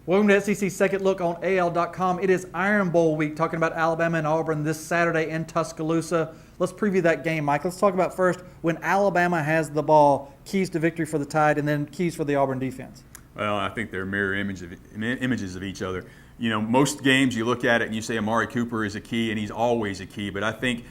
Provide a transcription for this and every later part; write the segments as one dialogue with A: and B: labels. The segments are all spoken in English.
A: Welcome to SEC Second Look on AL.com. It is Iron Bowl week, talking about Alabama and Auburn this Saturday in Tuscaloosa. Let's preview that game, Mike. Let's talk about first when Alabama has the ball, keys to victory for the Tide, and then keys for the Auburn defense.
B: Well, I think they're mirror images of each other. You know, most games you look at it and you say Amari Cooper is a key, and he's always a key. But I think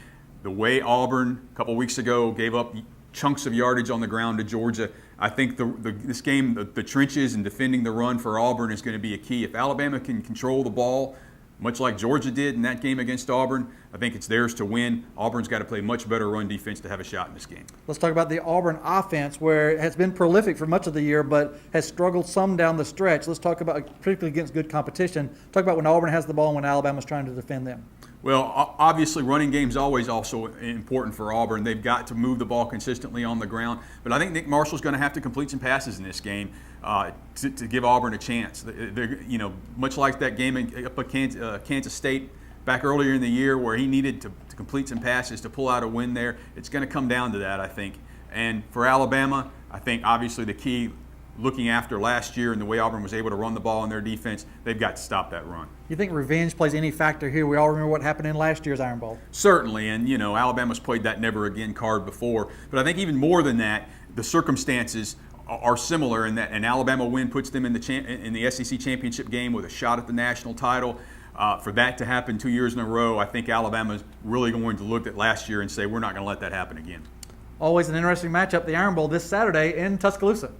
B: the way Auburn a couple weeks ago gave up chunks of yardage on the ground to Georgia, I think this game, the trenches and defending the run for Auburn is going to be a key. If Alabama can control the ball, much like Georgia did in that game against Auburn, I think it's theirs to win. Auburn's got to play much better run defense to have a shot in this game.
A: Let's talk about the Auburn offense, where it has been prolific for much of the year, but has struggled some down the stretch. Let's talk about, particularly against good competition, talk about when Auburn has the ball and when Alabama's trying to defend them.
B: Well, obviously, running game's always also important for Auburn. They've got to move the ball consistently on the ground. But I think Nick Marshall's going to have to complete some passes in this game to give Auburn a chance. They're, much like that game up at Kansas State back earlier in the year where he needed to complete some passes to pull out a win there. It's going to come down to that, I think. And for Alabama, I think obviously the key, looking after last year and the way Auburn was able to run the ball in their defense, they've got to stop that run.
A: You think revenge plays any factor here? We all remember what happened in last year's Iron Bowl.
B: Certainly, and Alabama's played that never again card before. But I think even more than that, the circumstances are similar in that an Alabama win puts them in the SEC championship game with a shot at the national title. For that to happen 2 years in a row, I think Alabama's really going to look at last year and say, we're not going to let that happen again.
A: Always an interesting matchup, the Iron Bowl this Saturday in Tuscaloosa.